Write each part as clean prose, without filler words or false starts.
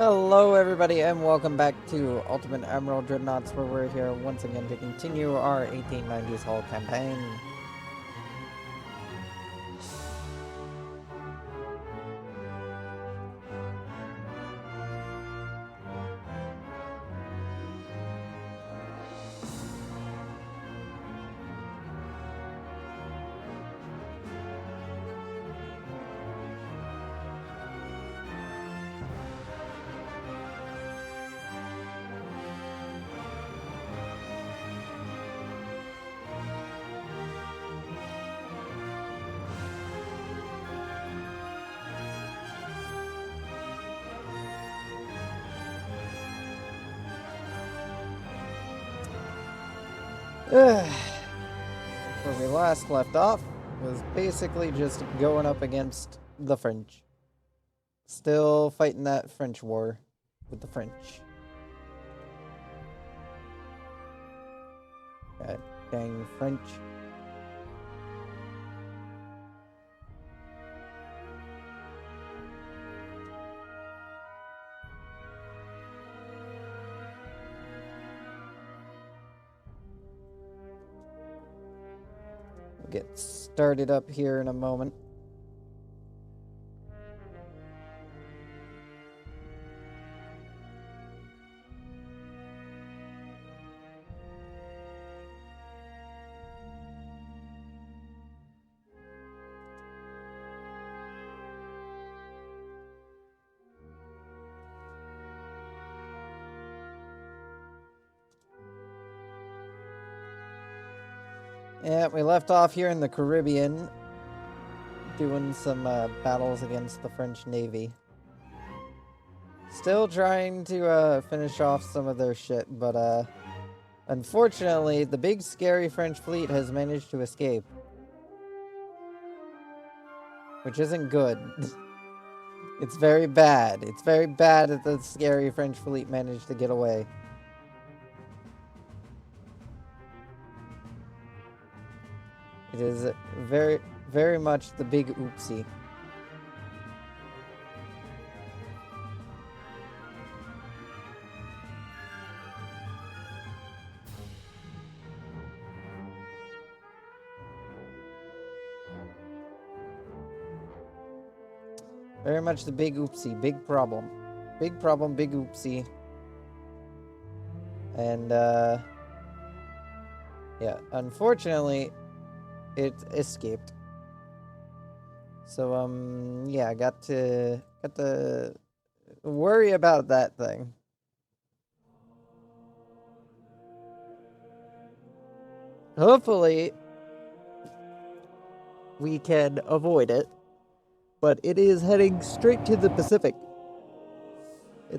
Hello everybody and welcome back to Ultimate Admiral Dreadnoughts, where we're here once again to continue our 1890s hull campaign. Where we last left off was basically just going up against the French. Still fighting that French war with the French. God dang French. Get started up here in a moment. Yeah, we left off here in the Caribbean, doing some battles against the French Navy. Still trying to finish off some of their shit, but unfortunately, the big scary French fleet has managed to escape. Which isn't good. It's very bad. It's very bad that the scary French fleet managed to get away. It is very, very much the big oopsie. Very much the big oopsie. Big problem. Big problem, big oopsie. And, yeah, unfortunately, it escaped. So, yeah, I got to worry about that thing. Hopefully, we can avoid it, but it is heading straight to the Pacific.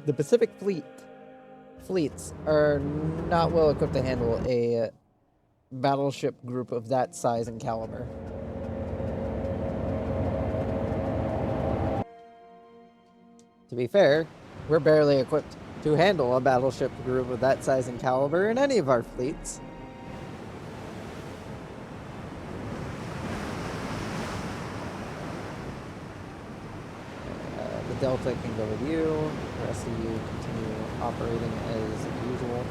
The Pacific fleets are not well equipped to handle a battleship group of that size and caliber. To be fair, we're barely equipped to handle a battleship group of that size and caliber in any of our fleets. The Delta can go with you. The rest of you continue operating as usual.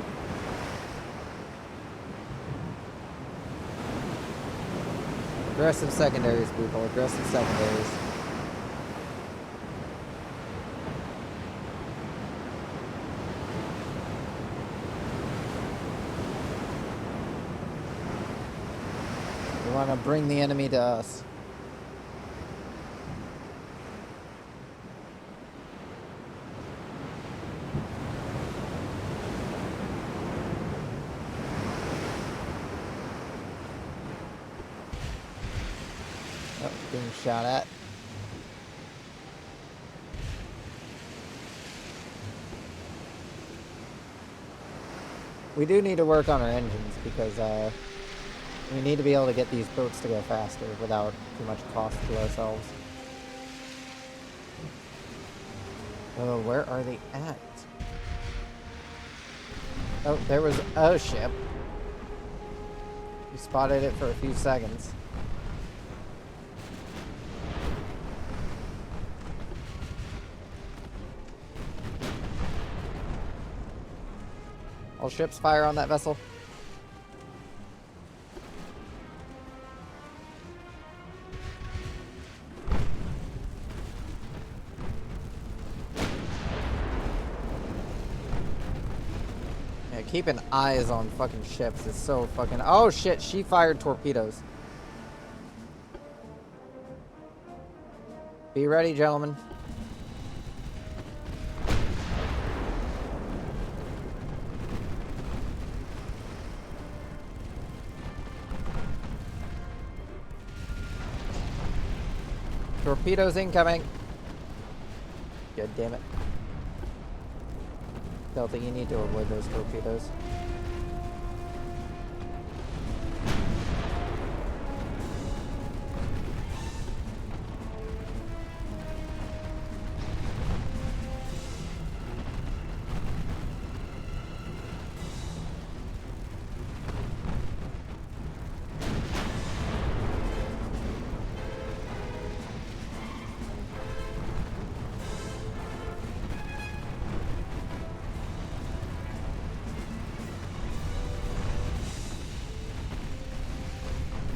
Aggressive secondaries, people. Aggressive secondaries. We want to bring the enemy to us. Being shot at. We do need to work on our engines because we need to be able to get these boats to go faster without too much cost to ourselves. Oh, where are they at? Oh, there was a ship. We spotted it for a few seconds. All ships fire on that vessel. Yeah, keeping eyes on fucking ships is so fucking... Oh shit, she fired torpedoes. Be ready, gentlemen. Torpedoes incoming. God damn it. Delta, you need to avoid those torpedoes.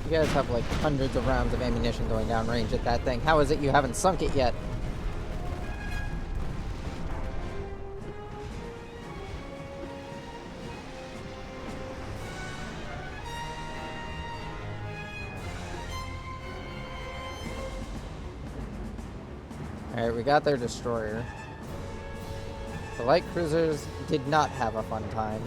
You guys have like hundreds of rounds of ammunition going down range at that thing. How is it you haven't sunk it yet? Alright, we got their destroyer. The light cruisers did not have a fun time.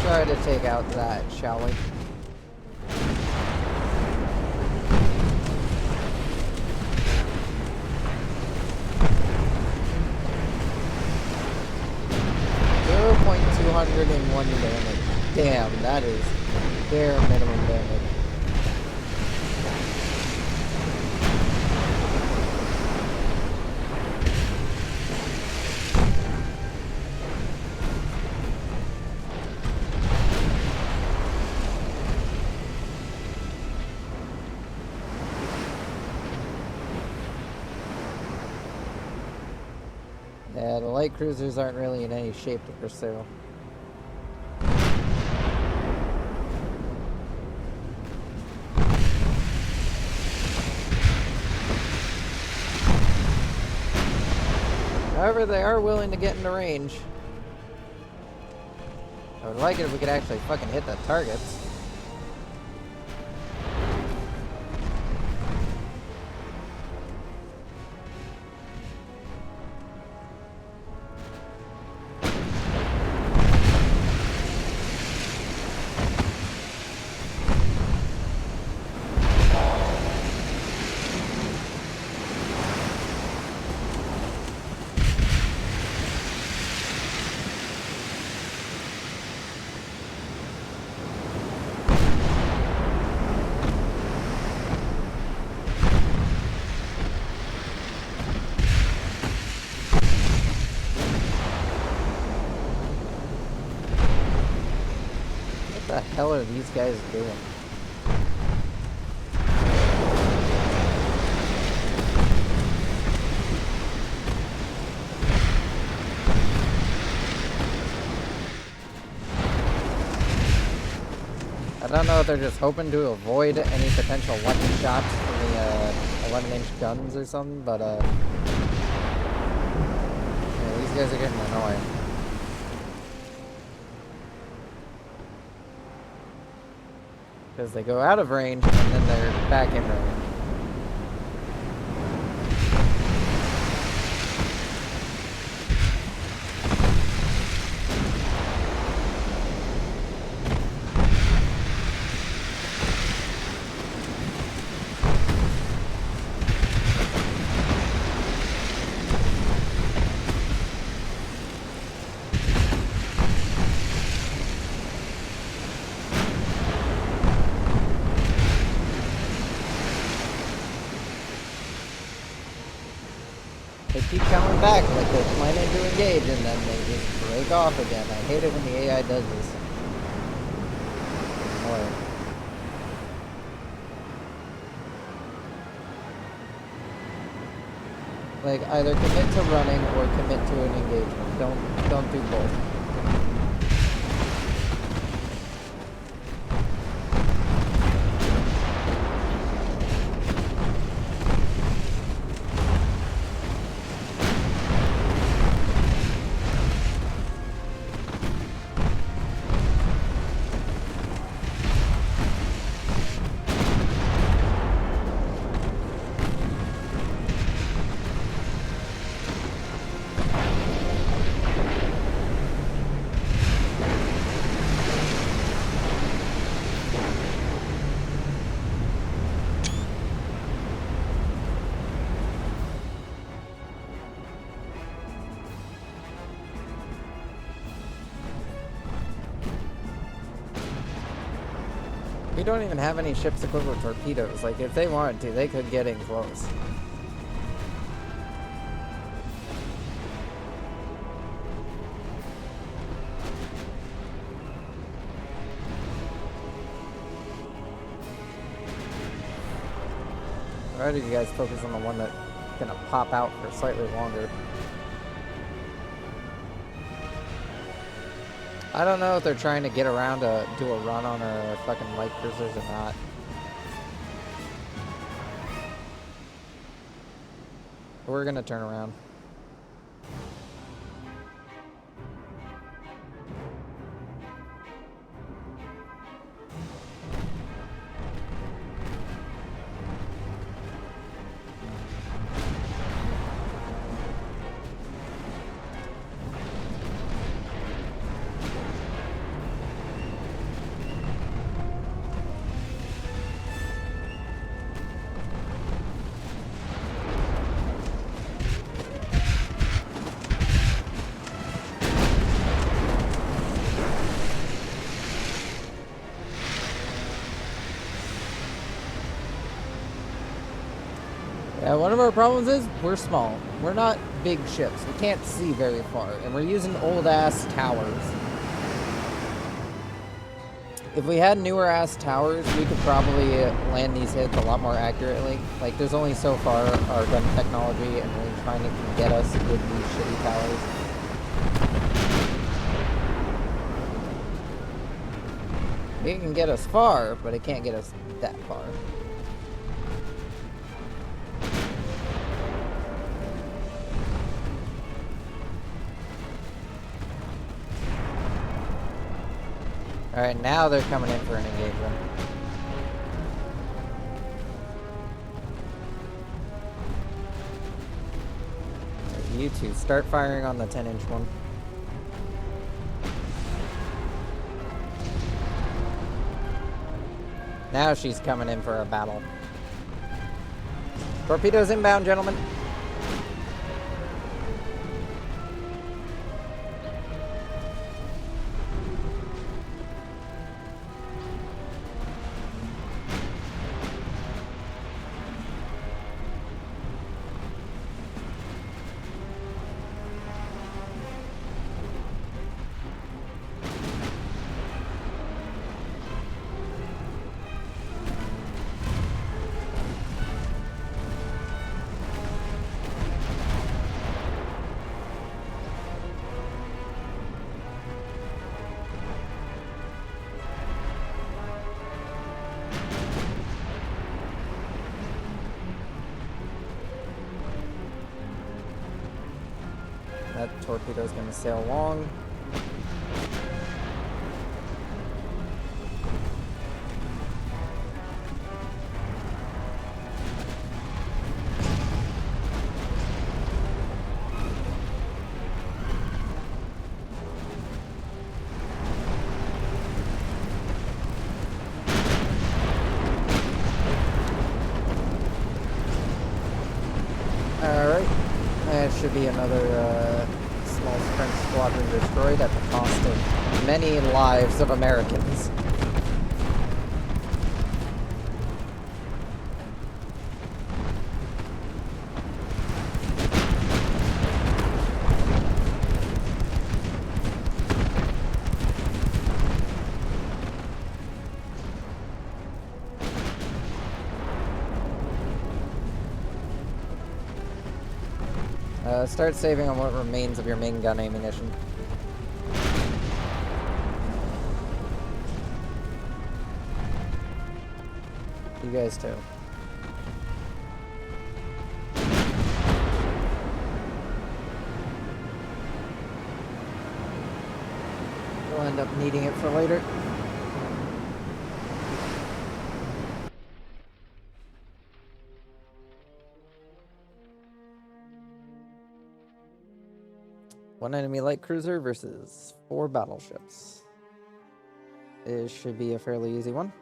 Try to take out that, shall we? .201 damage. Damn, that is bare minimum damage. Yeah, the light cruisers aren't really in any shape to pursue. However, they are willing to get into range. I would like it if we could actually fucking hit the targets. What the hell are these guys doing? I don't know if they're just hoping to avoid any potential weapon shots from the 11-inch guns or something, but yeah, these guys are getting annoying. Because they go out of range, and then they're back in range. They keep coming back like they're planning to engage, and then they just break off again. I hate it when the AI does this. Annoying. Like, either commit to running or commit to an engagement. Don't do both. We don't even have any ships equipped with torpedoes. Like, if they wanted to, they could get in close. Why did you guys focus on the one that's gonna pop out for slightly longer? I don't know if they're trying to get around to do a run on our fucking light cruisers or not. We're gonna turn around. Yeah, one of our problems is we're small. We're not big ships. We can't see very far, and we're using old-ass towers. If we had newer-ass towers, we could probably land these hits a lot more accurately. Like, there's only so far our gun technology and rangefinder can get us with these shitty towers. It can get us far, but it can't get us that far. Alright, now they're coming in for an engagement. You two, start firing on the 10-inch one. Now she's coming in for a battle. Torpedoes inbound, gentlemen. That torpedo's gonna sail long. should be another small French squadron destroyed at the cost of many lives of Americans. Start saving on what remains of your main gun ammunition. You guys too. We'll end up needing it for later. One enemy light cruiser versus 4 battleships. This should be a fairly easy one.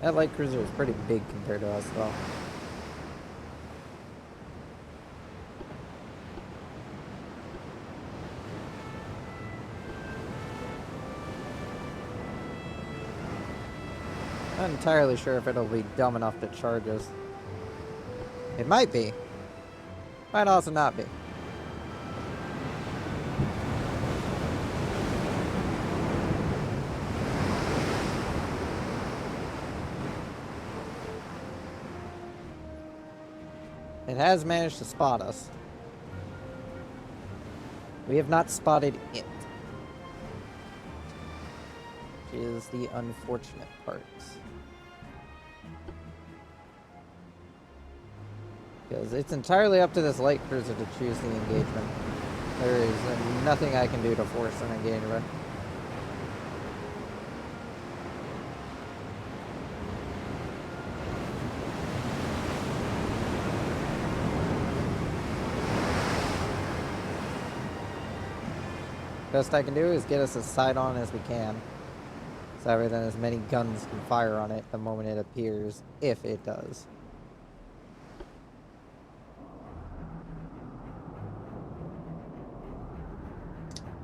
That light cruiser is pretty big compared to us, though. Not entirely sure if it'll be dumb enough to charge us. It might be. Might also not be. It has managed to spot us. We have not spotted it. Which is the unfortunate part. Because it's entirely up to this light cruiser to choose the engagement. There is nothing I can do to force an engagement. Best I can do is get us as side on as we can. So then as many guns can fire on it the moment it appears, if it does.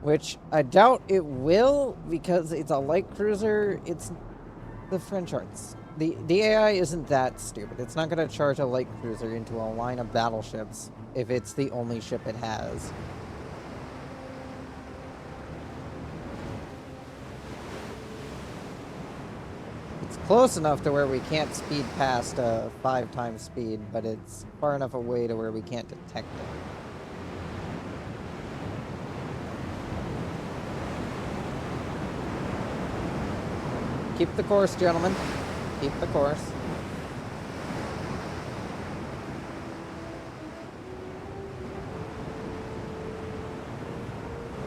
Which I doubt it will, because it's a light cruiser. It's the French arts. The AI isn't that stupid. It's not going to charge a light cruiser into a line of battleships if it's the only ship it has. It's close enough to where we can't speed past 5 times speed, but it's far enough away to where we can't detect it. Keep the course, gentlemen. Keep the course.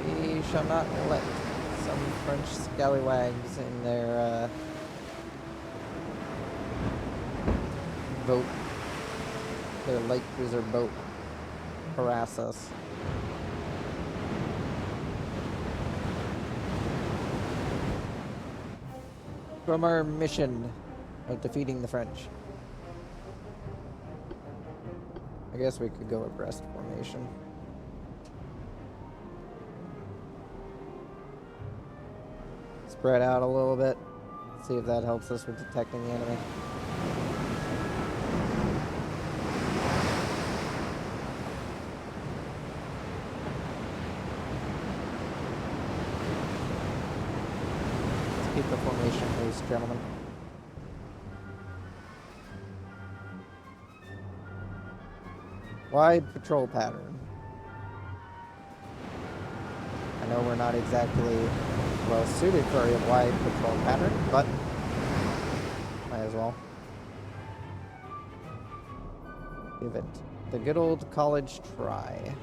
We shall not let some French scallywags in their boat, their light cruiser boat, harass us. From our mission of defeating the French. I guess we could go abreast formation. Spread out a little bit. See if that helps us with detecting the enemy. Let's keep the formation loose, gentlemen. Wide patrol pattern. I know we're not exactly well suited for a wide patrol pattern, but might as well give it The good old college try.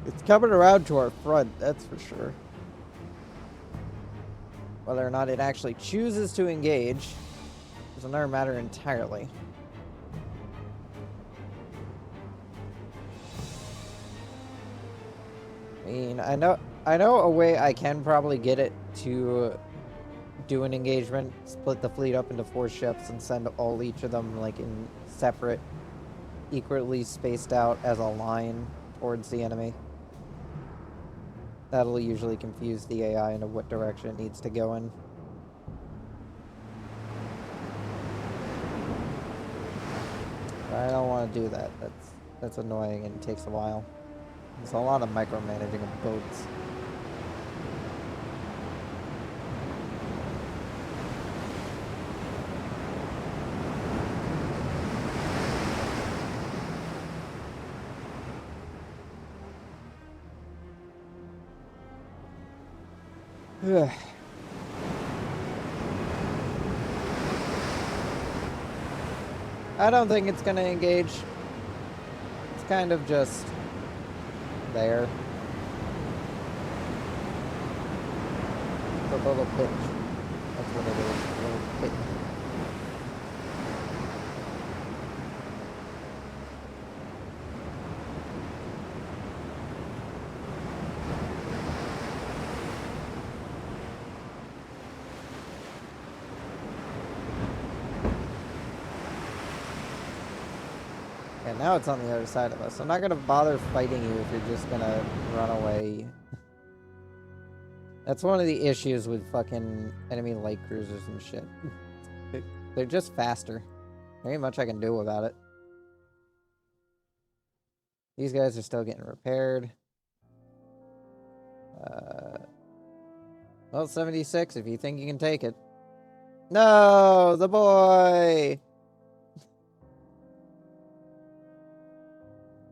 It's coming around to our front, that's for sure. Whether or not it actually chooses to engage is another matter entirely. I mean, I know a way I can probably get it to do an engagement, split the fleet up into 4 ships and send each of them like in separate, equally spaced out as a line towards the enemy. That'll usually confuse the AI into what direction it needs to go in. But I don't want to do that. That's annoying and it takes a while. There's a lot of micromanaging of boats. I don't think it's gonna engage. It's kind of just there. It's a little pitch. That's what it is. A little pitch. And now it's on the other side of us. I'm not gonna bother fighting you if you're just gonna run away. That's one of the issues with fucking enemy light cruisers and shit. They're just faster. There ain't much I can do about it. These guys are still getting repaired. Well, 76 if you think you can take it. No, the boy!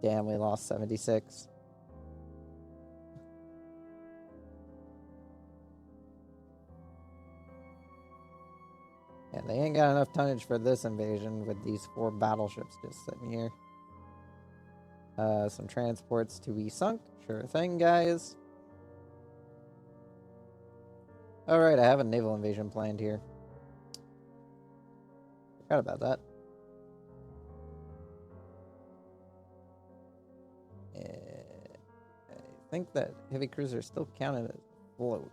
Damn, we lost 76. Yeah, they ain't got enough tonnage for this invasion with these 4 battleships just sitting here. Some transports to be sunk. Sure thing, guys. Alright, I have a naval invasion planned here. Forgot about that. I think that heavy cruiser is still counted as float,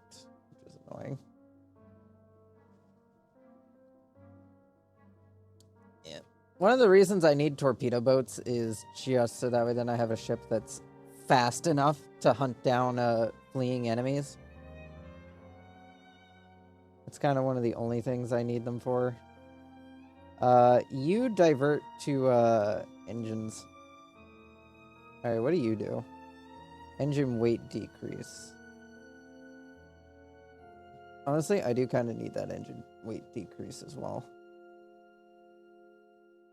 which is annoying. Yeah. One of the reasons I need torpedo boats is just so that way then I have a ship that's fast enough to hunt down fleeing enemies. It's kind of one of the only things I need them for. You divert to engines. Alright, what do you do? Engine weight decrease. Honestly, I do kind of need that engine weight decrease as well.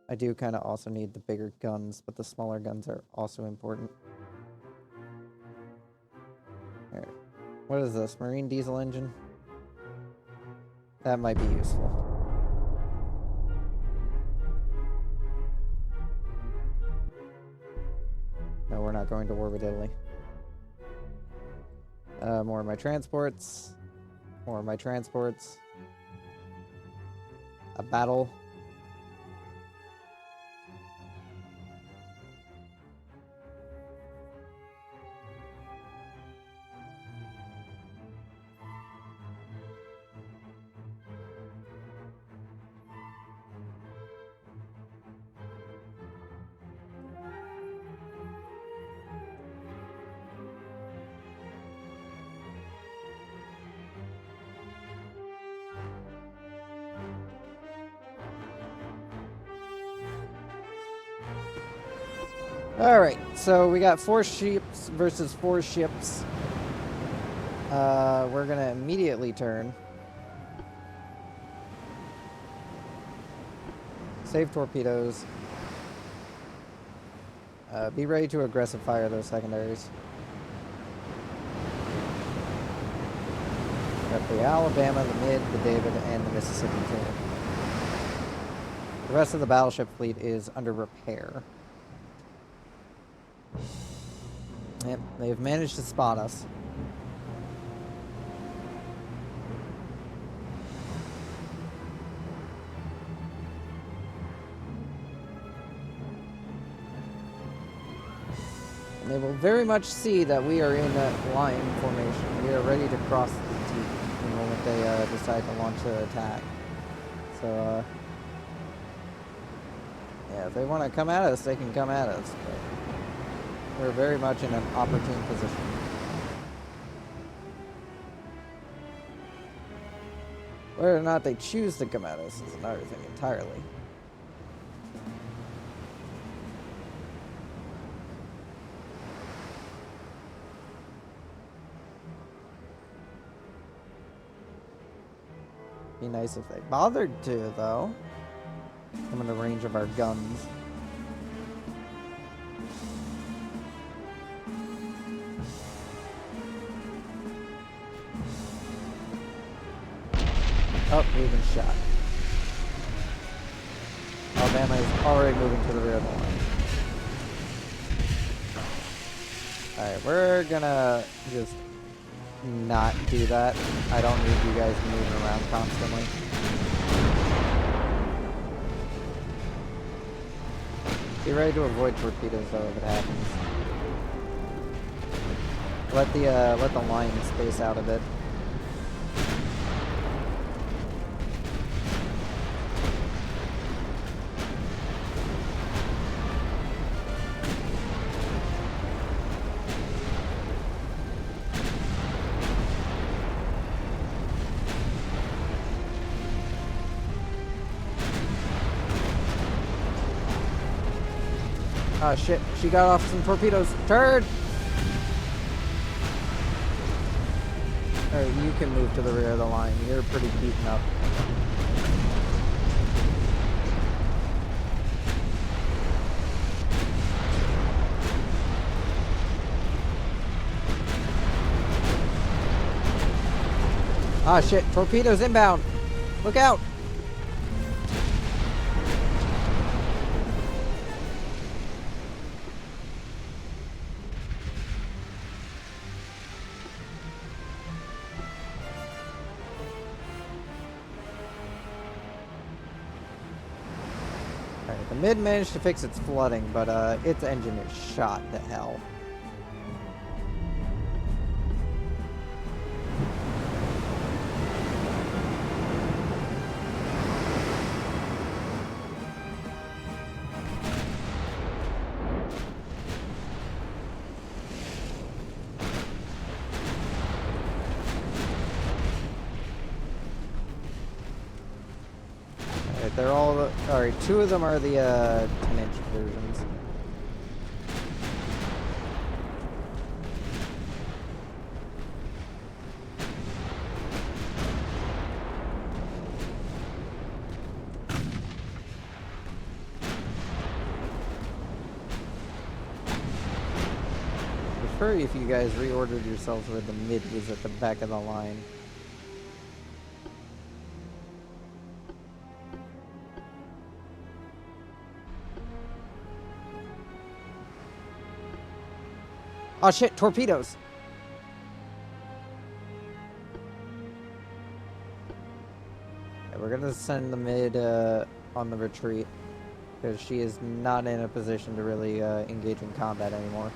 I do kind of also need the bigger guns, but the smaller guns are also important. Alright. What is this? Marine diesel engine? That might be useful. No, we're not going to war with Italy. More of my transports. More of my transports. A battle. Alright, so we got 4 ships versus 4 ships. We're gonna immediately turn. Save torpedoes. Be ready to aggressive fire those secondaries. Got the Alabama, the Mid, the David, and the Mississippi too. The rest of the battleship fleet is under repair. Yep, they've managed to spot us. And they will very much see that we are in a line formation. We are ready to cross the T the moment they decide to launch their attack. So, yeah, if they want to come at us, they can come at us. But we're very much in an opportune position. Whether or not they choose to come at us is another thing entirely. Be nice if they bothered to, though. Come in the range of our guns. Oh, we've been shot. Alabama is already moving to the rear of the line. Alright, we're gonna just not do that. I don't need you guys moving around constantly. Be ready to avoid torpedoes though if it happens. Let the line space out a bit. Oh shit, she got off some torpedoes. Turd! Alright, you can move to the rear of the line. You're pretty beaten up. Ah shit, torpedoes inbound! Look out! The mid managed to fix its flooding, but its engine is shot to hell. They're all, alright, two of them are the 10-inch versions. I'd prefer if you guys reordered yourselves where the mid was at the back of the line. Oh shit, torpedoes! Yeah, we're gonna send the mid on the retreat, because she is not in a position to really engage in combat anymore.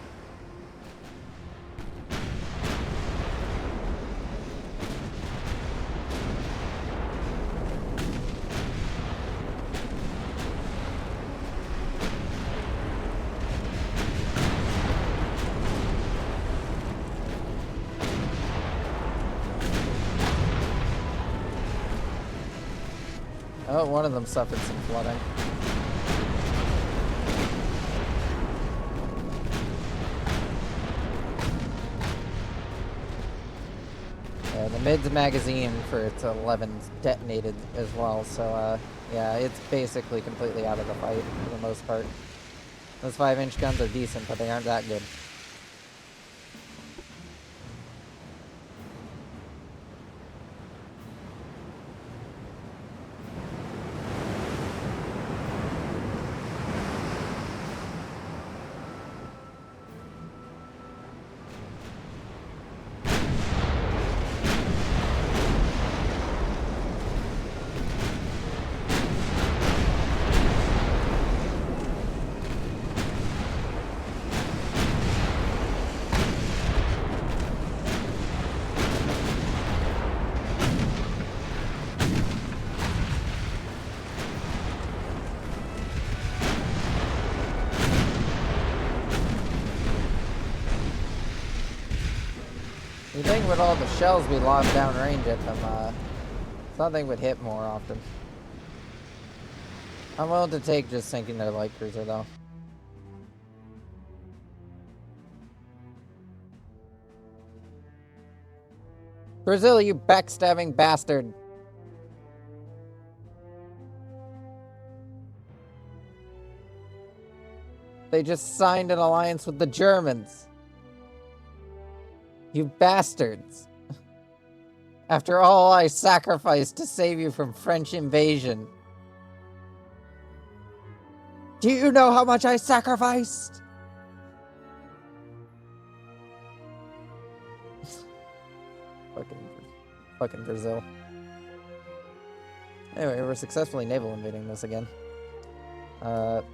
Oh, one of them suffered some flooding. Yeah, the mid's magazine for its 11's detonated as well, so yeah, it's basically completely out of the fight for the most part. Those 5-inch guns are decent, but they aren't that good. think with all the shells we lobbed downrange at them, something would hit more often. I'm willing to take just sinking their light cruiser, though. Brazil, you backstabbing bastard. They just signed an alliance with the Germans. You bastards. After all I sacrificed to save you from French invasion. Do you know how much I sacrificed? Fucking Brazil. Anyway, we're successfully naval invading this again. Have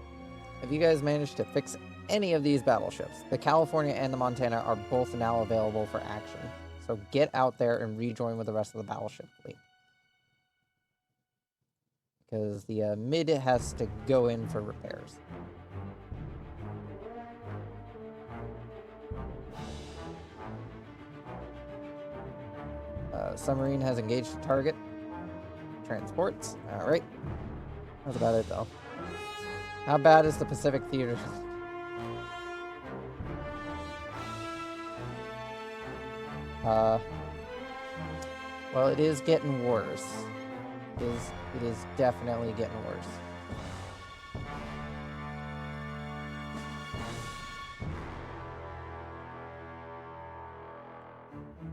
you guys managed to fix any of these battleships? The California and the Montana are both now available for action. So get out there and rejoin with the rest of the battleship fleet. Because the mid has to go in for repairs. Submarine has engaged the target. Transports. Alright. That's about it, though. How bad is the Pacific Theater? Well, it is getting worse. It is definitely getting worse.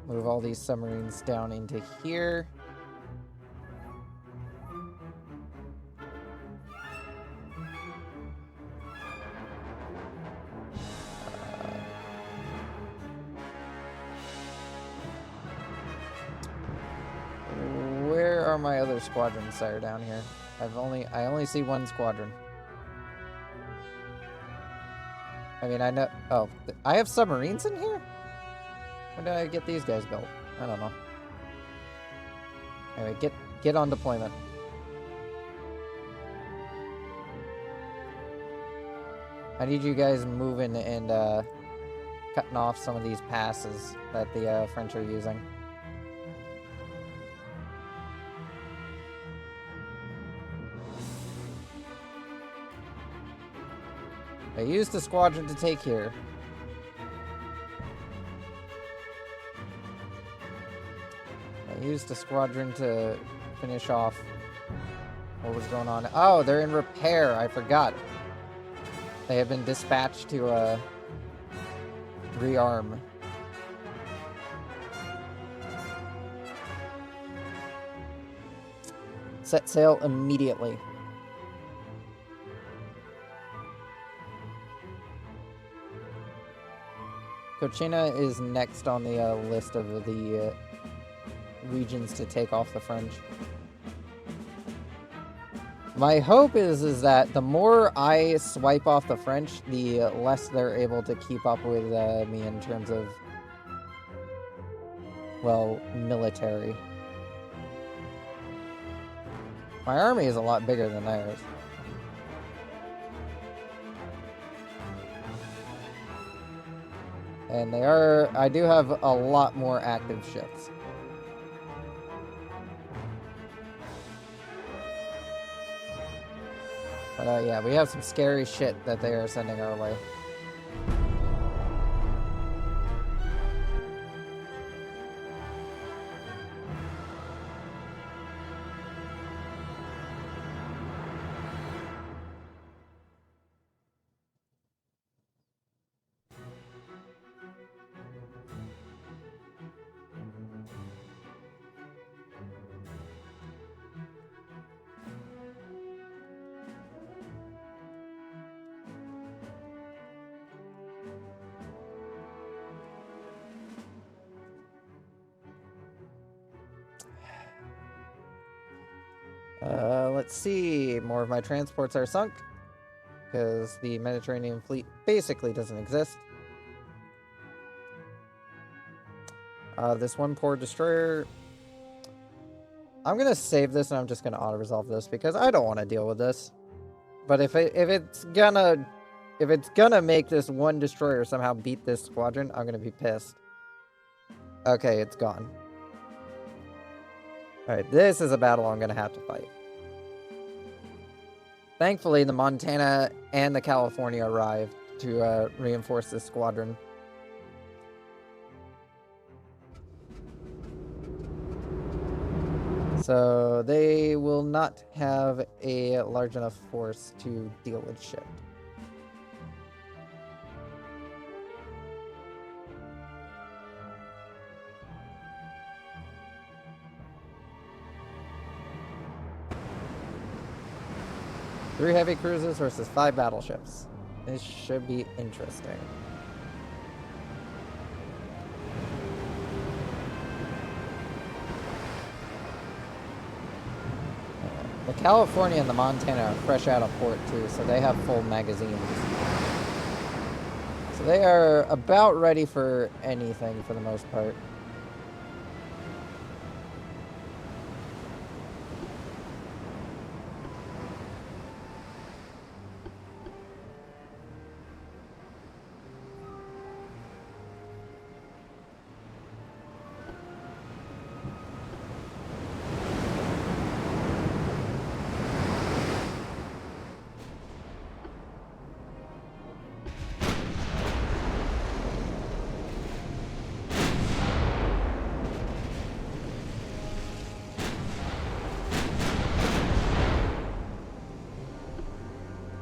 Move all these submarines down into here. Where are my other squadrons that are down here? I only see one squadron. I mean, I know. Oh, I have submarines in here? When did I get these guys built? I don't know. Anyway, get on deployment. I need you guys moving and cutting off some of these passes that the French are using. I used the squadron to take here. I used the squadron to finish off what was going on. Oh, they're in repair. I forgot. They have been dispatched to rearm. Set sail immediately. Cochinna is next on the list of the regions to take off the French. My hope is that the more I swipe off the French, the less they're able to keep up with me in terms of, well, military. My army is a lot bigger than theirs. And I do have a lot more active ships. But yeah, we have some scary shit that they are sending our way. Let's see. More of my transports are sunk because the Mediterranean fleet basically doesn't exist. This one poor destroyer. I'm gonna save this and I'm just gonna auto-resolve this because I don't want to deal with this. But if it's gonna make this one destroyer somehow beat this squadron, I'm gonna be pissed. Okay, it's gone. Alright, this is a battle I'm gonna have to fight. Thankfully, the Montana and the California arrived to reinforce this squadron. So they will not have a large enough force to deal with shit. Three heavy cruisers versus 5 battleships. This should be interesting. The California and the Montana are fresh out of port too, so they have full magazines. So they are about ready for anything for the most part.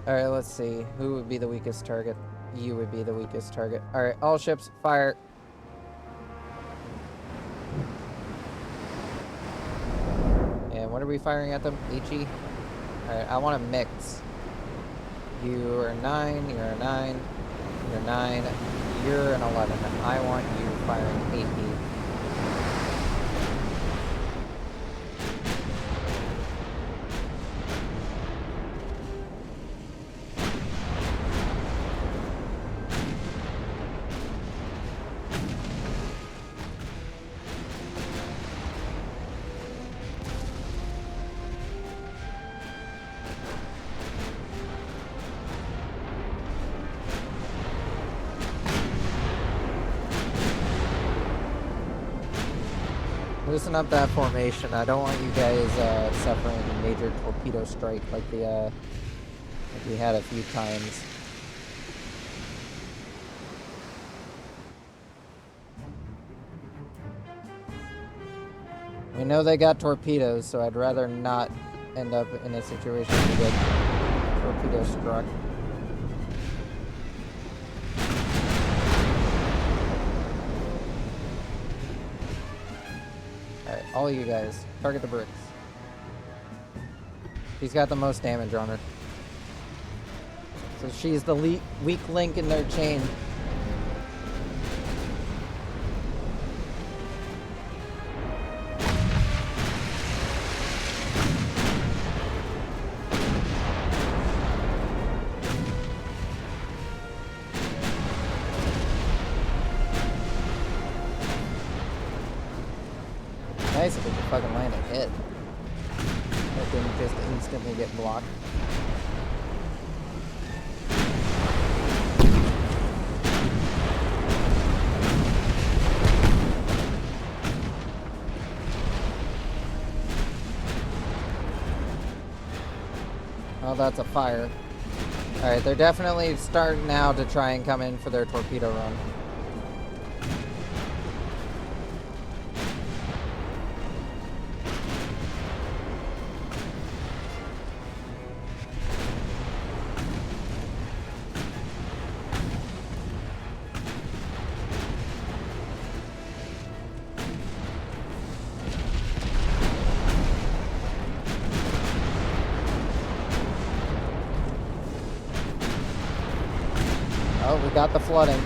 Alright, let's see. Who would be the weakest target? You would be the weakest target. Alright, all ships, fire. And what are we firing at them? HE? Alright, I want to mix. You are 9, you're a 9, you're 9, you're an 11. I want you firing HE. Loosen up that formation. I don't want you guys suffering a major torpedo strike like we had a few times. We know they got torpedoes, so I'd rather not end up in a situation to get torpedo struck. All you guys, target the bricks. She's got the most damage on her. So she's the weak link in their chain. Nice if we could fucking land a hit. That didn't just instantly get blocked. Oh, that's a fire. Alright, they're definitely starting now to try and come in for their torpedo run. Oh, we got the flooding.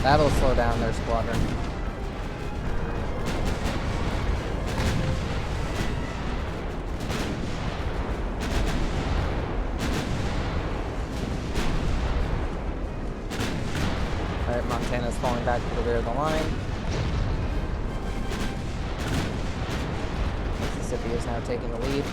That'll slow down their squadron. Alright, Montana's falling back to the rear of the line. Mississippi is now taking the lead.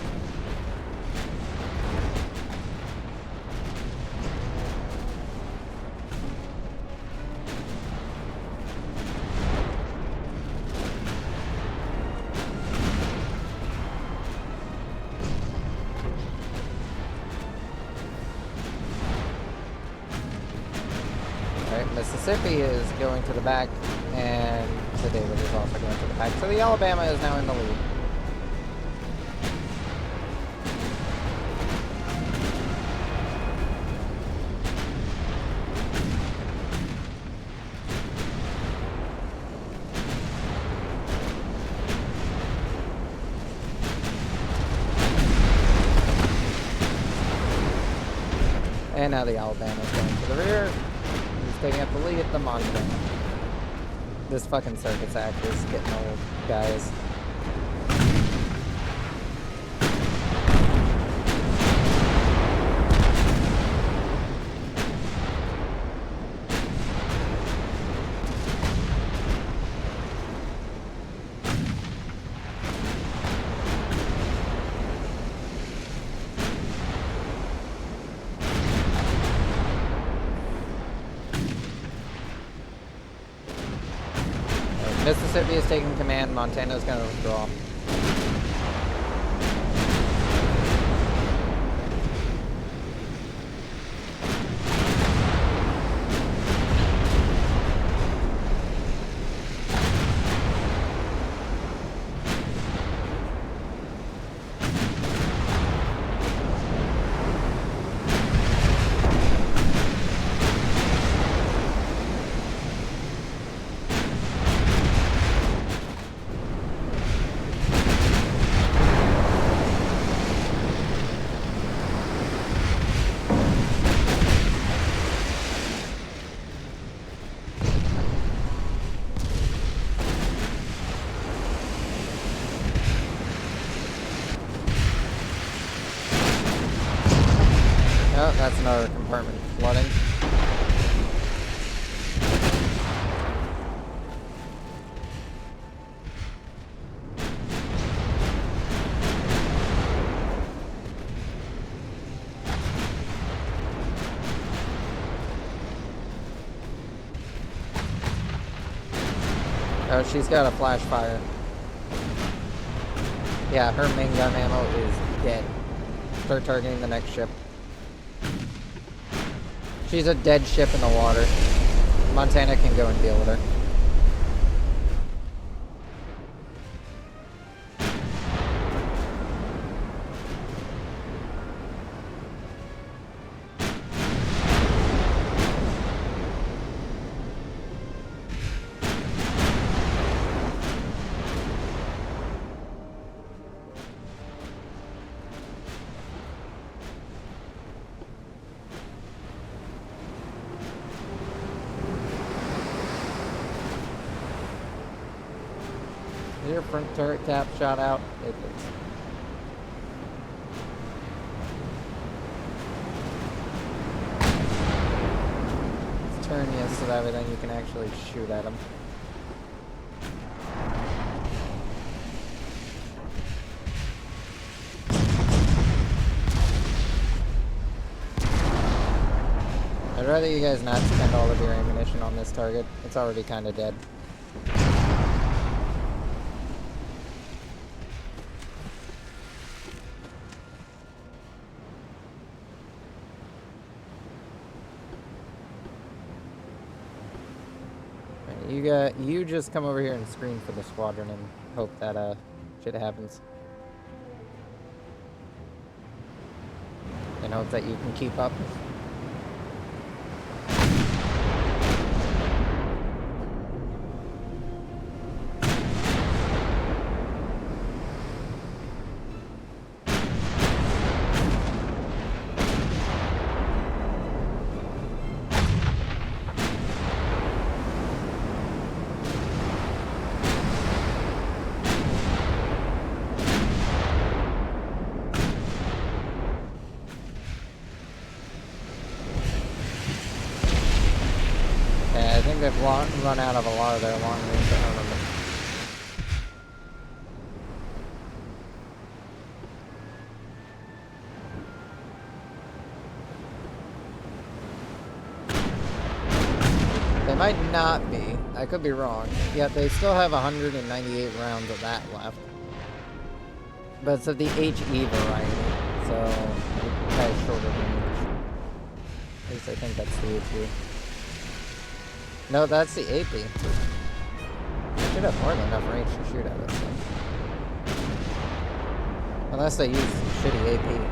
Mississippi is going to the back, and the David is also going to the back. So the Alabama is now in the lead. And now the Alabama is going to the rear. Taking up the lead at the Montana. This fucking circus act is getting old, guys. Mississippi is taking command. Montana is going to withdraw. Oh, that's another compartment flooding. Oh, she's got a flash fire. Yeah, her main gun ammo is dead. Start targeting the next ship. She's a dead ship in the water. Montana can go and deal with her. Your front turret cap shot out. It is. Let's turn yes so that way then you can actually shoot at them. I'd rather you guys not spend all of your ammunition on this target. It's already kind of dead. You just come over here and screen for the squadron and hope that shit happens. And hope that you can keep up. They've run out of a lot of their long-range armament. might not be. I could be wrong. Yet they still have 198 rounds of that left. But it's of the HE variety, so it has shorter range. At least I think that's the HE. No, that's the AP. It should have more than enough range to shoot at it. So. Unless they use shitty AP.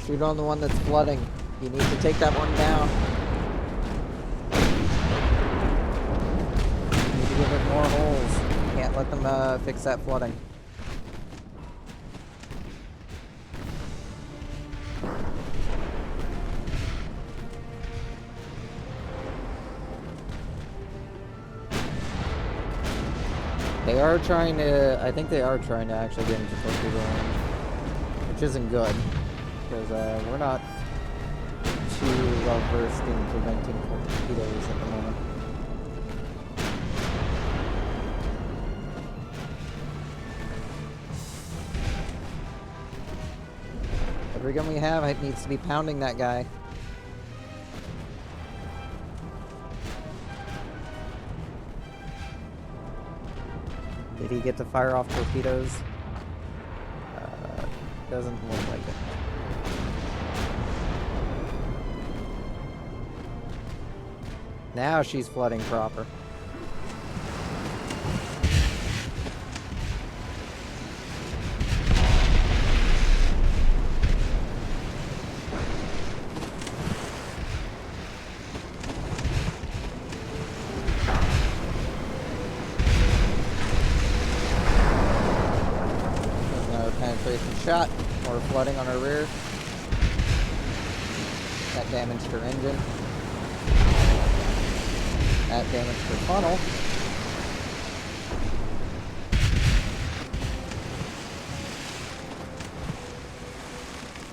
Shoot on the one that's flooding. You need to take that one down. You need to give it more holes. You can't let them fix that flooding. They are trying to, I think they are trying to actually get into torpedo range, which isn't good. Because we're not too well versed in preventing torpedoes at the moment. Every gun we have, it needs to be pounding that guy. Did he get to fire off torpedoes? Doesn't look like it. Now she's flooding proper. Another penetration shot, or flooding on her rear. That damaged her engine. That damaged her funnel.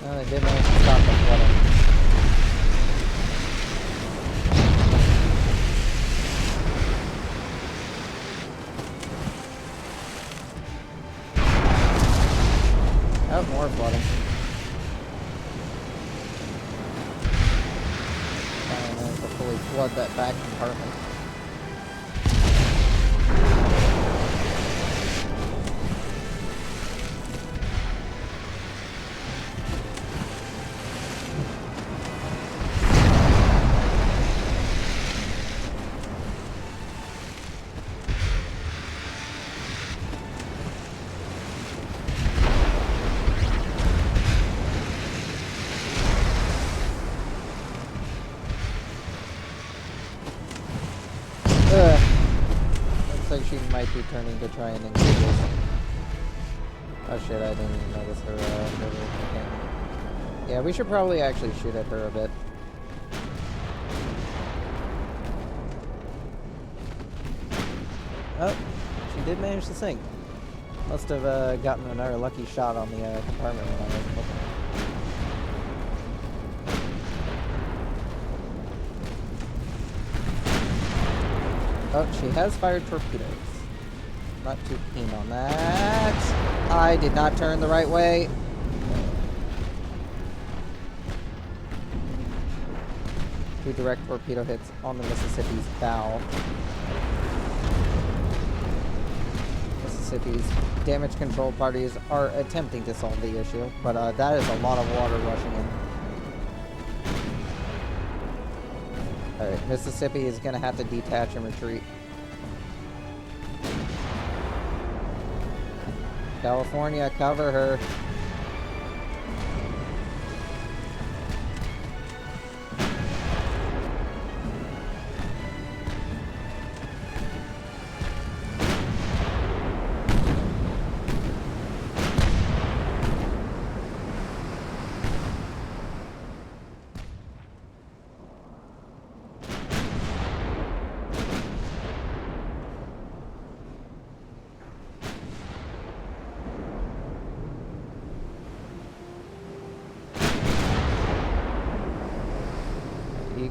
No, they did manage to stop the flooding. Oh, more flooding. And then to fully flood that back compartment. Looks like she might be turning to try and engage us. Oh shit, I didn't even notice her, okay. Yeah, we should probably actually shoot at her a bit. Oh, she did manage to sink. Must have gotten another lucky shot on the compartment when I was looking. Oh, she has fired torpedoes. Not too keen on that. I did not turn the right way. Two direct torpedo hits on the Mississippi's bow. Mississippi's damage control parties are attempting to solve the issue, but that is a lot of water rushing in. Alright, Mississippi is going to have to detach and retreat. California, cover her.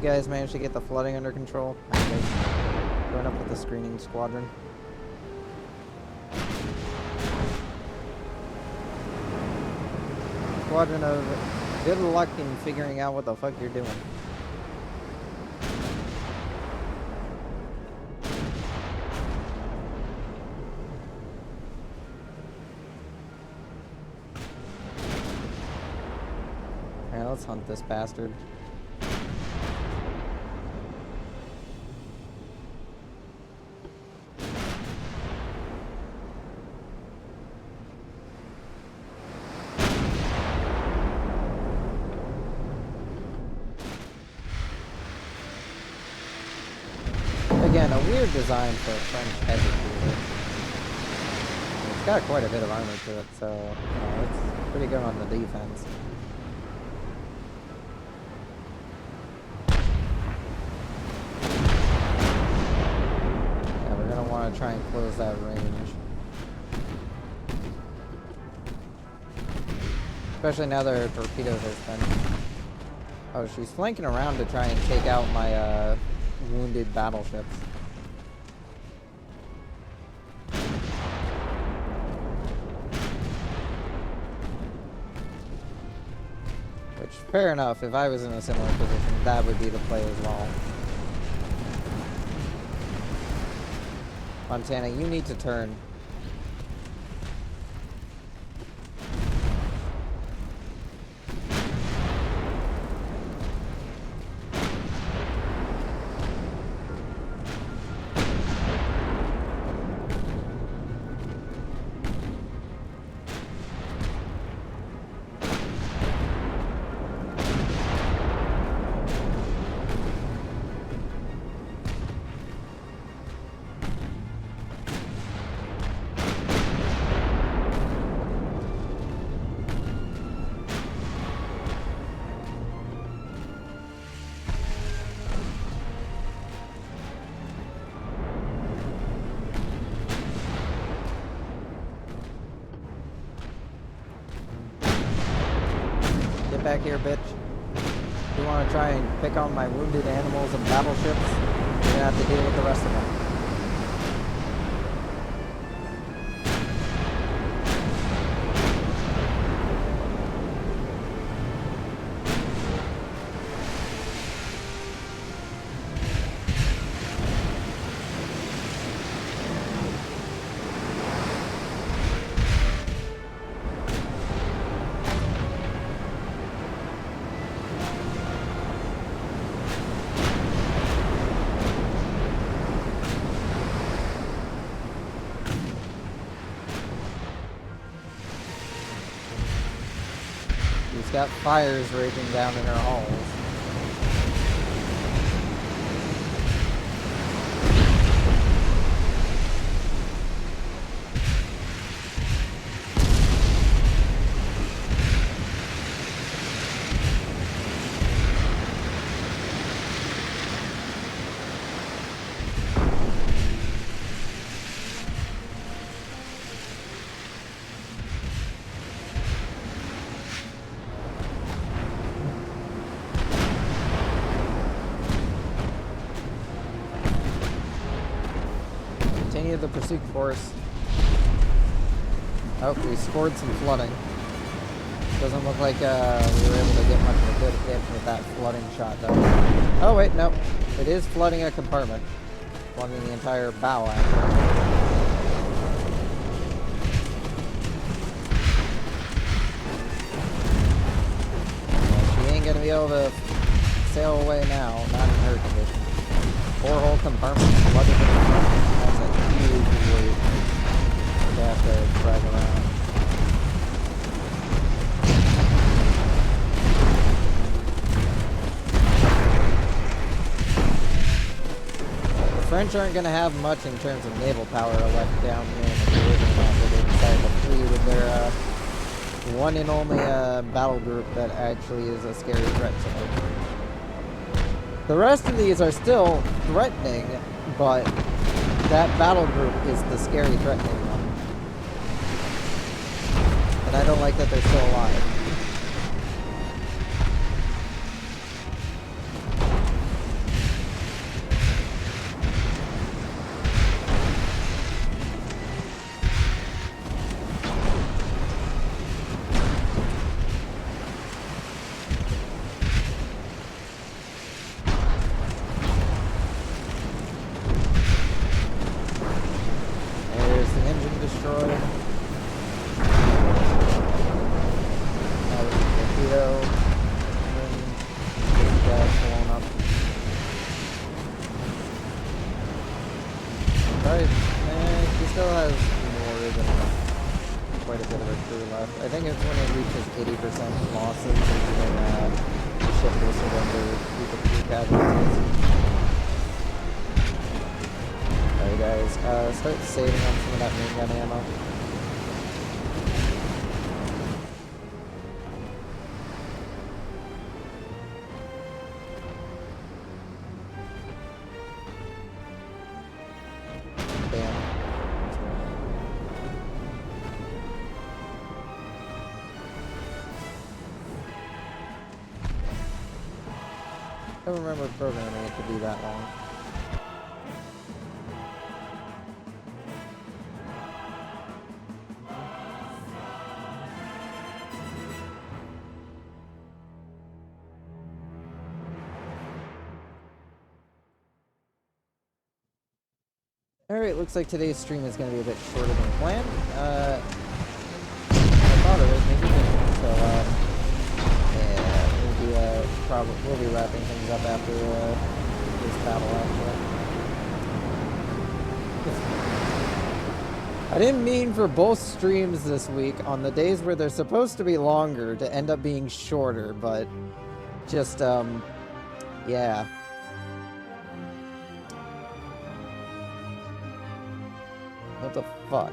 guys manage to get the flooding under control? Okay. Going up with the screening squadron. Squadron of good luck in figuring out what the fuck you're doing. Alright, let's hunt this bastard. Again, a weird design for a French heavy cruiser. It's got quite a bit of armor to it, so you know, it's pretty good on the defense. Yeah, we're gonna want to try and close that range. Especially now that our torpedoes are spent. Oh, she's flanking around to try and take out my wounded battleships. Which, fair enough, if I was in a similar position, that would be the play as well. Montana, you need to turn. Back here, bitch. If you want to try and pick on my wounded animals and battleships, you're gonna have to deal with the rest of them. Got fires raging down in her halls. The pursuit force. Oh, we scored some flooding. Doesn't look like we were able to get much of a good hit with that flooding shot, though. Oh, wait, no. It is flooding a compartment. Flooding the entire bow, actually. Well, she ain't gonna be able to sail away now, not in her condition. 4 whole compartments flooded in the front. That's a huge weight to have to drag around. The French aren't going to have much in terms of naval power left down here in the Caribbean after they decided to flee with their one and only battle group that actually is a scary threat to them. The rest of these are still threatening, but that battle group is the scary threatening one. And I don't like that they're still alive. Alright, he still has more than quite a bit of a crew left. I think it's when it reaches 80% losses, and then the ship will surrender due to crew casualties. Alright guys, start saving on some of that main gun ammo. I don't remember programming it to be that long. Alright, looks like today's stream is going to be a bit shorter than planned. I thought of it, maybe didn't. So, yeah, we'll be wrapping things up after this battle, actually. I didn't mean for both streams this week on the days where they're supposed to be longer to end up being shorter, but just, yeah. What the fuck?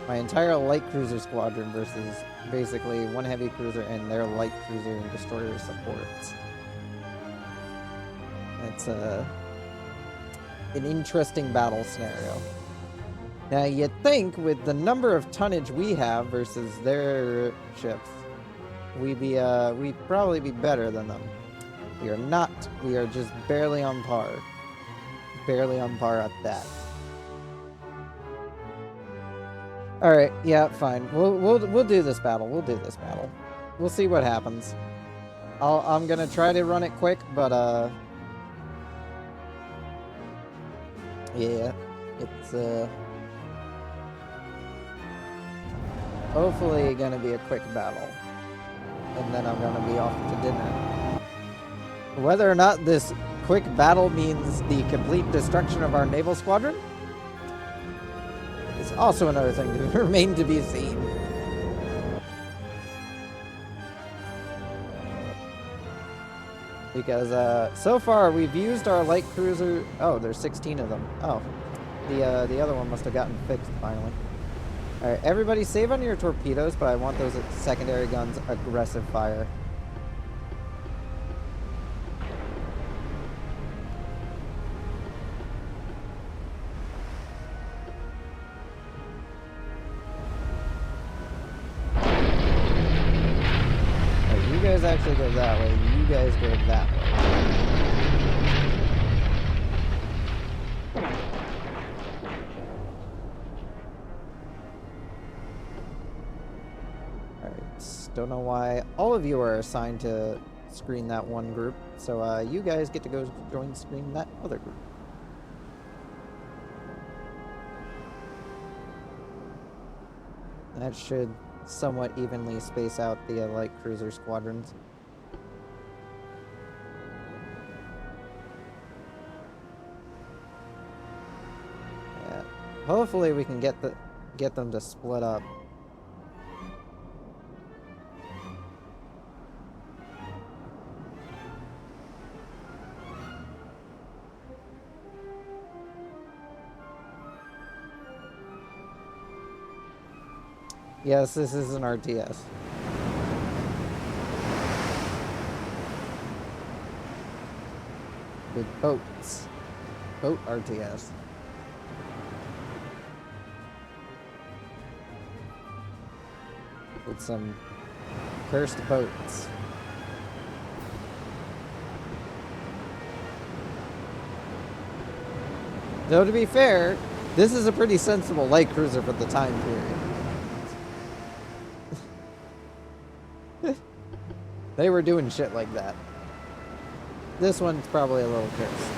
My entire light cruiser squadron versus basically one heavy cruiser and their light cruiser and destroyer supports. It's an interesting battle scenario. Now you'd think with the number of tonnage we have versus their ships, we'd probably be better than them. We are not. We are just barely on par. Barely on par at that. All right, yeah, fine. We'll do this battle. We'll do this battle. We'll see what happens. I'm gonna try to run it quick, but yeah, it's hopefully gonna be a quick battle, and then I'm gonna be off to dinner. Whether or not this quick battle means the complete destruction of our naval squadron is also another thing to remain to be seen. Because so far we've used our light cruiser. Oh, there's 16 of them. Oh, the other one must have gotten fixed finally. All right, everybody save on your torpedoes, but I want those secondary guns aggressive fire. You guys actually go that way. You guys go that way. Alright, don't know why all of you are assigned to screen that one group, so you guys get to go join screen that other group. That should somewhat evenly space out the light cruiser squadrons. Yeah. Hopefully we can get them to split up. Yes, this is an RTS. With boats. Boat RTS. With some cursed boats. Though to be fair, this is a pretty sensible light cruiser for the time period. They were doing shit like that. This one's probably a little cursed.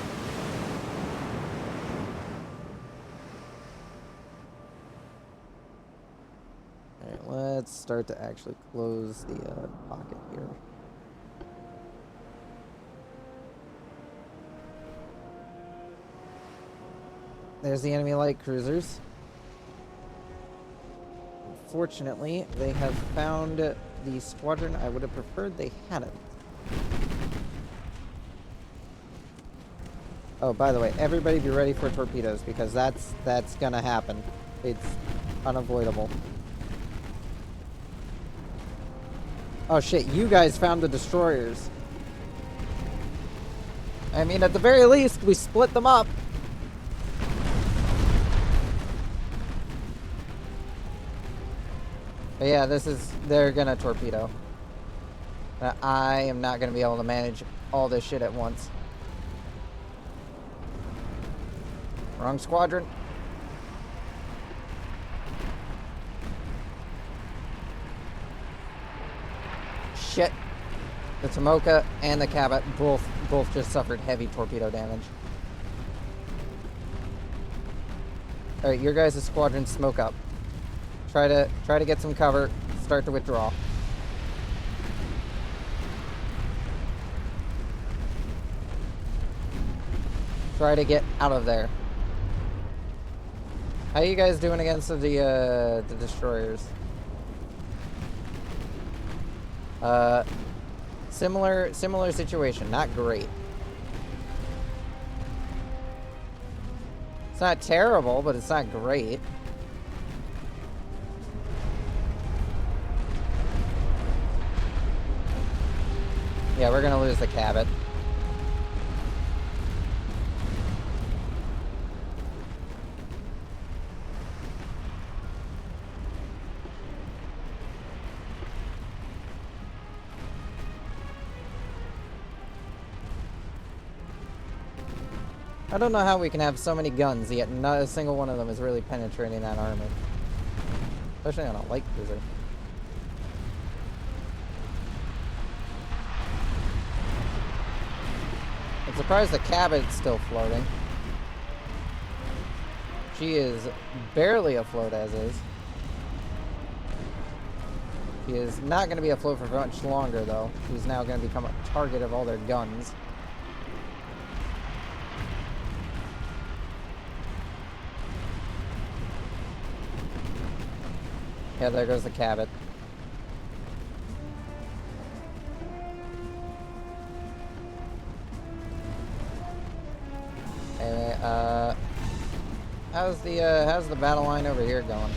Alright, let's start to actually close the pocket here. There's the enemy light cruisers. Fortunately, they have found the squadron. I would have preferred they hadn't. Oh, by the way, everybody be ready for torpedoes, because that's gonna happen. It's unavoidable. Oh shit, you guys found the destroyers. I mean, at the very least, we split them up. But yeah, they're gonna torpedo. I am not gonna be able to manage all this shit at once. Wrong squadron. Shit. The Tomoka and the Cabot both just suffered heavy torpedo damage. Alright, your guys' squadron smoke up. Try to get some cover. Start to withdraw. Try to get out of there. How you guys doing against the destroyers? Similar situation. Not great. It's not terrible, but it's not great. Yeah, we're gonna lose the Cabot. I don't know how we can have so many guns, yet not a single one of them is really penetrating that armor. Especially on a light cruiser. I'm surprised the Cabot's still floating. She is barely afloat as is. She is not going to be afloat for much longer, though. She's now going to become a target of all their guns. Yeah, there goes the Cabot. Anyway, how's the battle line over here going?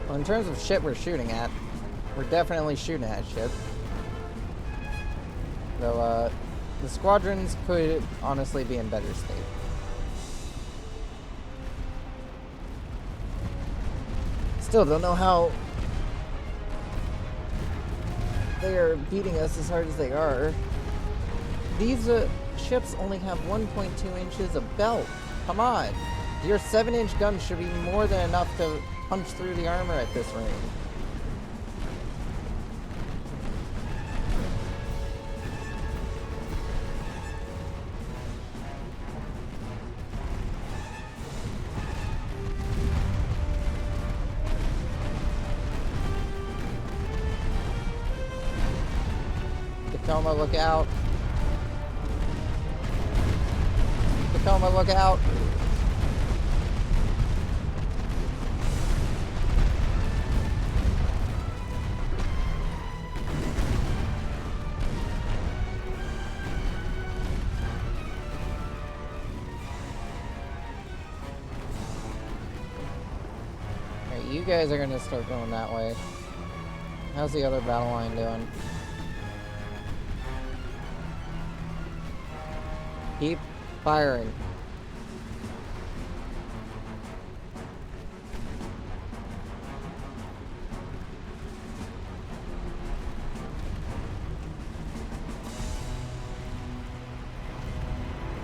Well, in terms of shit we're shooting at, we're definitely shooting at shit. So, the squadrons could honestly be in better state. Still don't know how they are beating us as hard as they are. These ships only have 1.2 inches of belt. Come on. Your 7-inch gun should be more than enough to punch through the armor at this range. Tacoma, look out. Tacoma, look out. Alright, you guys are gonna start going that way. How's the other battle line doing? Keep firing.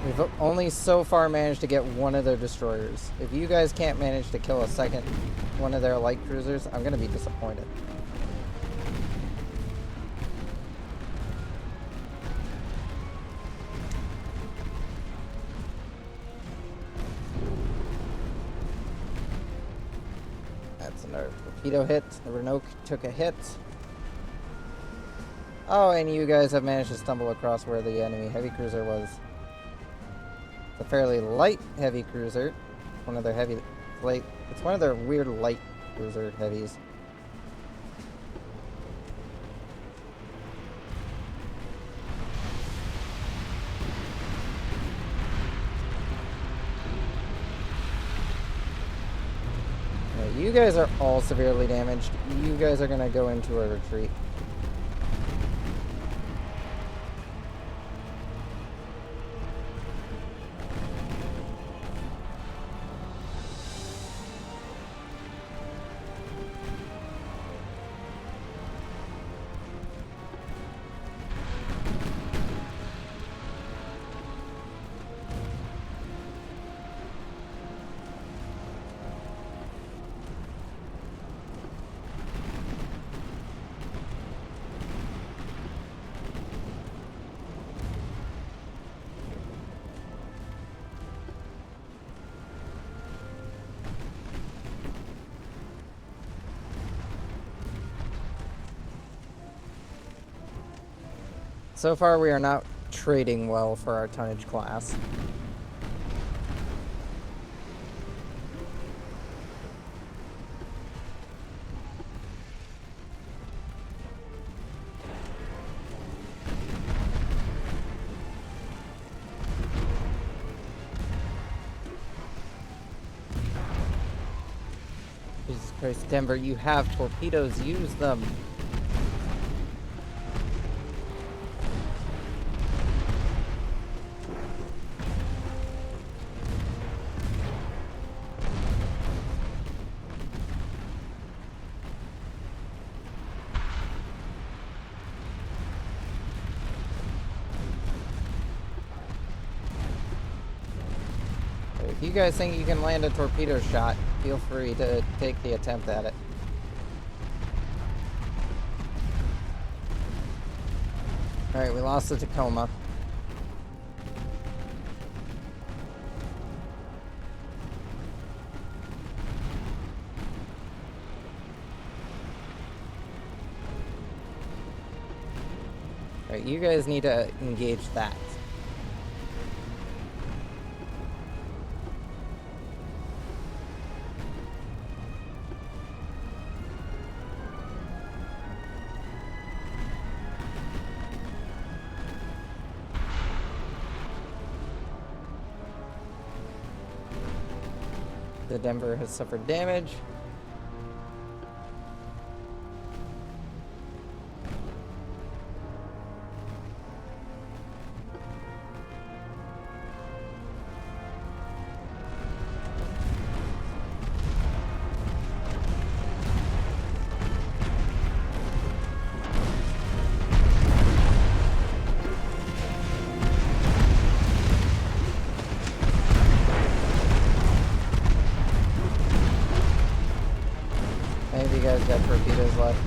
We've only so far managed to get one of their destroyers. If you guys can't manage to kill a second one of their light cruisers, I'm gonna be disappointed. That's Another torpedo hit. The Renault took a hit. Oh, and you guys have managed to stumble across where the enemy heavy cruiser was. It's a fairly light heavy cruiser. One of their it's one of their weird light cruiser heavies. You guys are all severely damaged. You guys are going to go into a retreat. So far, we are not trading well for our tonnage class. Jesus Christ, Denver, you have torpedoes, use them. If you guys think you can land a torpedo shot, feel free to take the attempt at it. Alright, we lost the Tacoma. Alright, you guys need to engage that. The Denver has suffered damage. You guys got torpedoes left?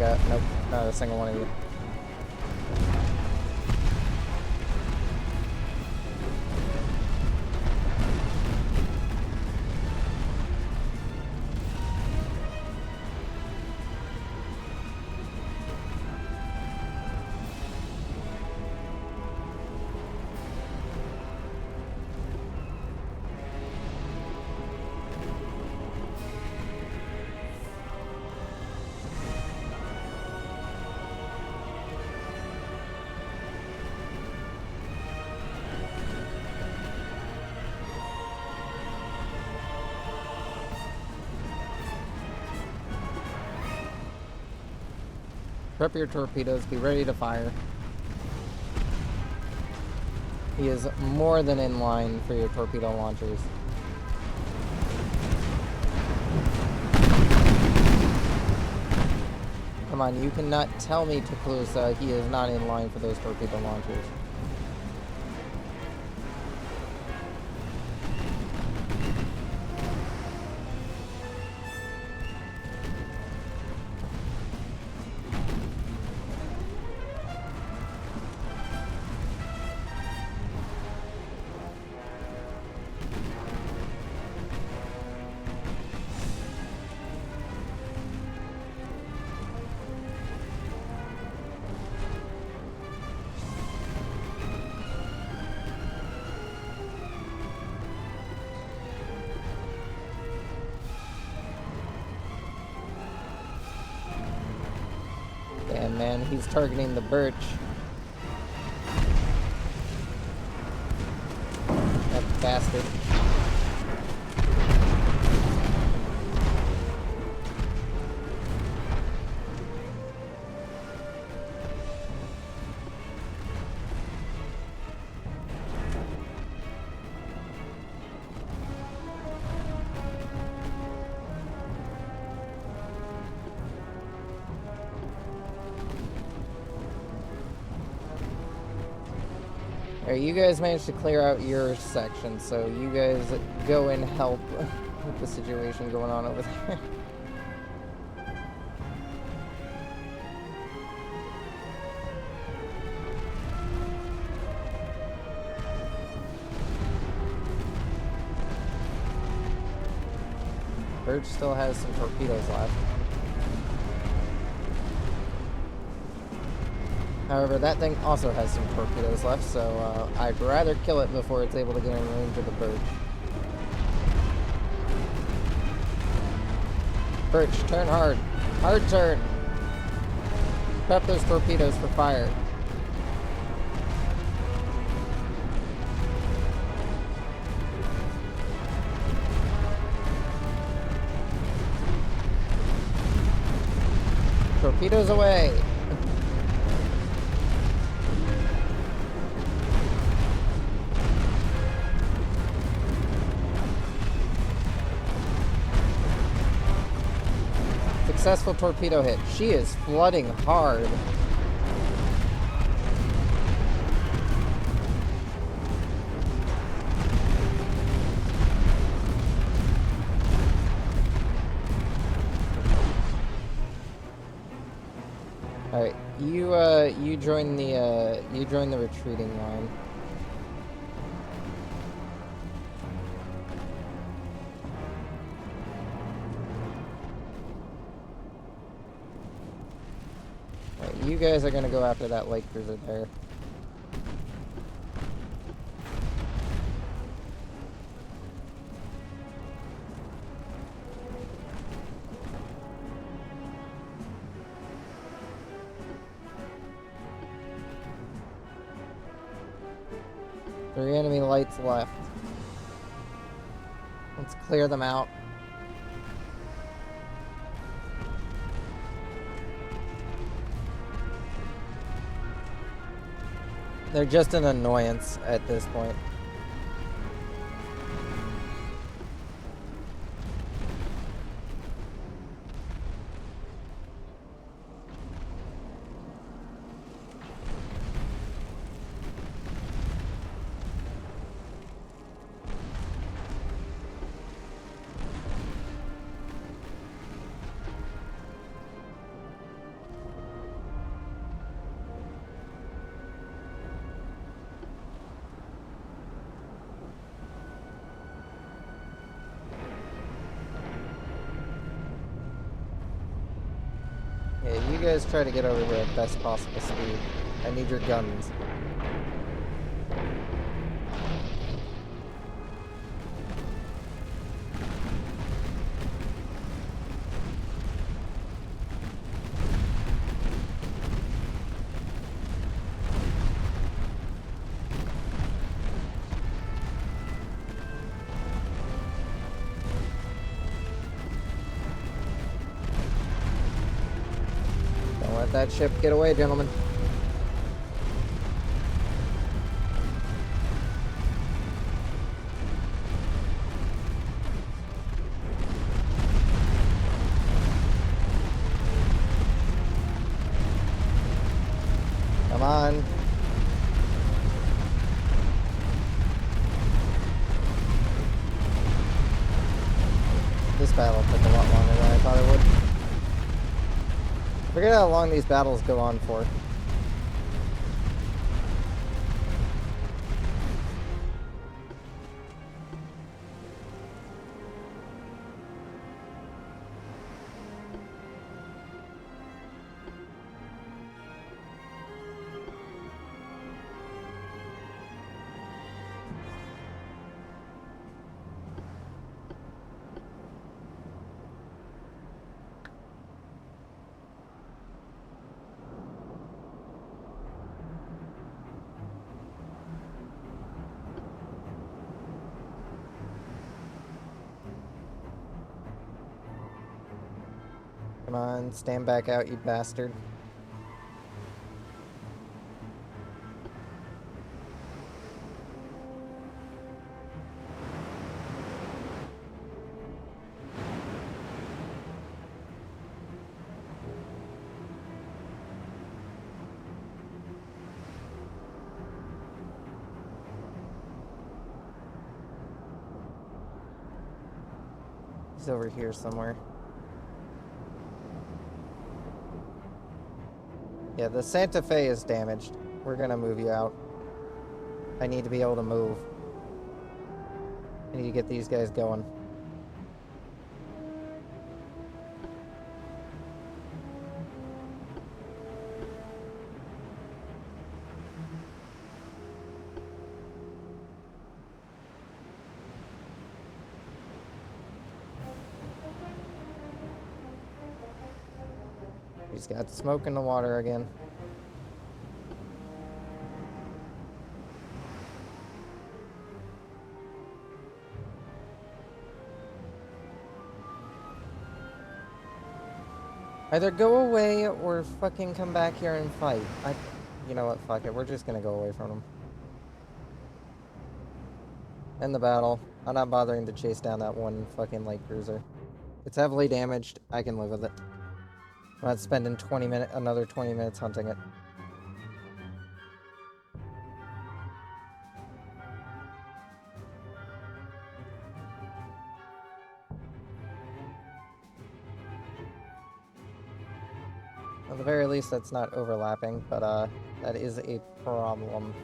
Yeah, nope, not a single one of you. Prep your torpedoes, be ready to fire. He is more than in line for your torpedo launchers. Come on, you cannot tell me Teclusa he is not in line for those torpedo launchers. and he's targeting the birch. That bastard. Alright, you guys managed to clear out your section, so you guys go and help with the situation going on over there. Birch still has some torpedoes left. However, that thing also has some torpedoes left, so I'd rather kill it before it's able to get in range of the birch. Birch, turn hard. Hard turn. Prep those torpedoes for fire. Torpedoes away. Successful torpedo hit. She is flooding hard. All right, you join the retreating line. You guys are gonna go after that light cruiser there. Three enemy lights left. Let's clear them out. They're just an annoyance at this point. Yeah, you guys try to get over here at best possible speed. I need your guns. Let that ship get away, gentlemen. Come on. This battle took a lot longer than I thought it would. Forget how long these battles go on for. Come on, stand back out, you bastard. He's over here somewhere. Yeah, the Santa Fe is damaged. We're gonna move you out. I need to be able to move. I need to get these guys going. He's got smoke in the water again. Either go away or fucking come back here and fight. You know what, fuck it. We're just gonna go away from them. End the battle. I'm not bothering to chase down that one fucking light cruiser. It's heavily damaged. I can live with it. I'm not spending another 20 minutes hunting it. At the very least, that's not overlapping, but that is a problem.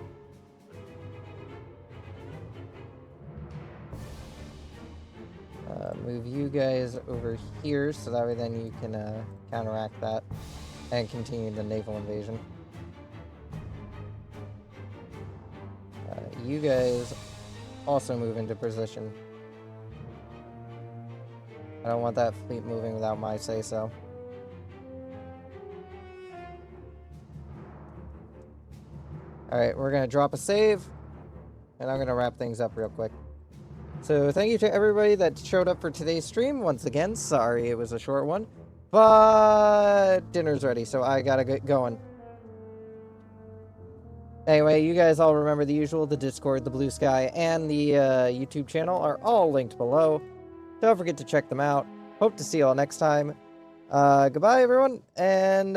Move you guys over here so that way then you can counteract that and continue the naval invasion. You guys also move into position. I don't want that fleet moving without my say-so. Alright, we're going to drop a save, and I'm going to wrap things up real quick. So thank you to everybody that showed up for today's stream. Once again, sorry it was a short one, but dinner's ready, so I gotta get going. Anyway, you guys all remember the usual, the Discord, the Blue Sky, and the YouTube channel are all linked below. Don't forget to check them out. Hope to see you all next time. Goodbye, everyone, and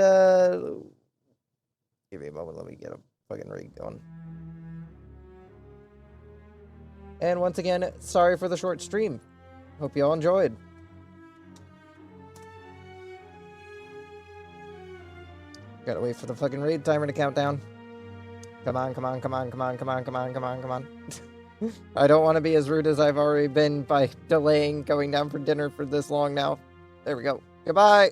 give me a moment, let me get a fucking rig going. And once again, sorry for the short stream. Hope you all enjoyed. Gotta wait for the fucking raid timer to count down. Come on, come on, come on, come on, come on, come on, come on, come on. I don't want to be as rude as I've already been by delaying going down for dinner for this long now. There we go. Goodbye!